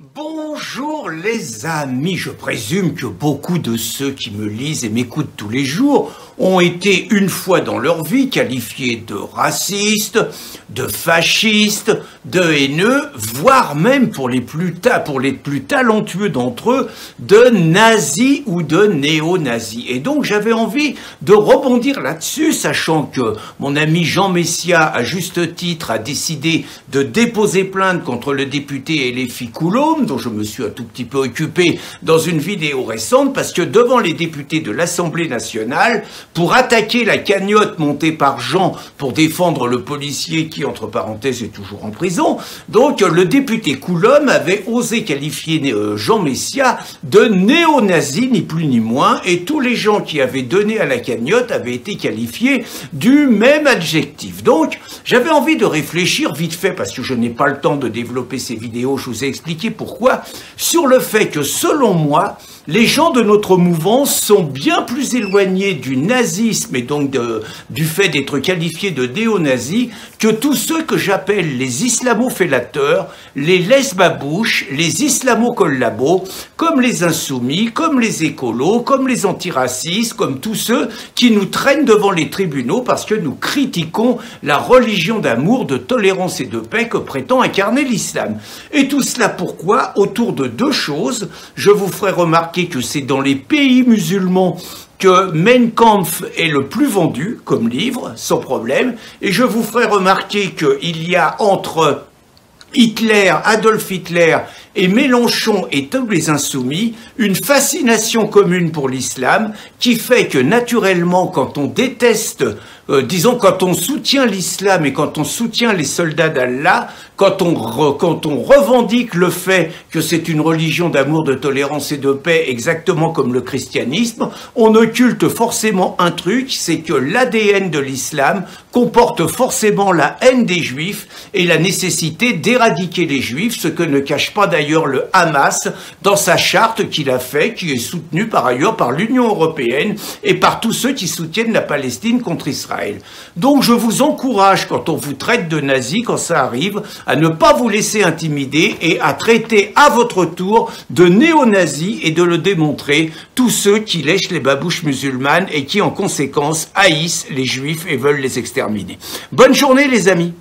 Bonjour les amis, je présume que beaucoup de ceux qui me lisent et m'écoutent tous les jours ont été une fois dans leur vie qualifiés de racistes, de fascistes, de haineux, voire même pour les plus talentueux d'entre eux, de nazis ou de néo-nazis. Et donc j'avais envie de rebondir là-dessus, sachant que mon ami Jean Messia, à juste titre, a décidé de déposer plainte contre le député Elefi Coulombe, dont je me suis un tout petit peu occupé dans une vidéo récente, parce que devant les députés de l'Assemblée nationale, pour attaquer la cagnotte montée par Jean pour défendre le policier qui, entre parenthèses, est toujours en prison, donc le député Coulombe avait osé qualifier Jean Messia de néo-nazi, ni plus ni moins, et tous les gens qui avaient donné à la cagnotte avaient été qualifiés du même adjectif. Donc, j'avais envie de réfléchir vite fait, parce que je n'ai pas le temps de développer ces vidéos, je vous ai expliqué pourquoi, sur le fait que, selon moi, les gens de notre mouvance sont bien plus éloignés du nazisme et donc du fait d'être qualifiés de néo-nazis que tous ceux que j'appelle les islamo-fellateurs, les lèse-babouches, les islamo-collabos, comme les insoumis, comme les écolos, comme les antiracistes, comme tous ceux qui nous traînent devant les tribunaux parce que nous critiquons la religion d'amour, de tolérance et de paix que prétend incarner l'islam. Et tout cela pourquoi? Autour de deux choses. Je vous ferai remarquer que c'est dans les pays musulmans que Mein Kampf est le plus vendu comme livre, sans problème, et je vous ferai remarquer qu'il y a entre Hitler, Adolf Hitler et Mélenchon et tous les insoumis, une fascination commune pour l'islam qui fait que naturellement, quand on déteste, disons quand on soutient l'islam et quand on soutient les soldats d'Allah, quand on revendique le fait que c'est une religion d'amour, de tolérance et de paix, exactement comme le christianisme, on occulte forcément un truc, c'est que l'ADN de l'islam comporte forcément la haine des juifs et la nécessité d'éradiquer les juifs, ce que ne cache pas d'ailleurs le Hamas dans sa charte qu'il a fait, qui est soutenue par ailleurs par l'Union européenne et par tous ceux qui soutiennent la Palestine contre Israël. Donc je vous encourage, quand on vous traite de nazis, quand ça arrive, à ne pas vous laisser intimider et à traiter à votre tour de néo-nazis et de le démontrer tous ceux qui lèchent les babouches musulmanes et qui en conséquence haïssent les juifs et veulent les exterminer. Bonne journée les amis.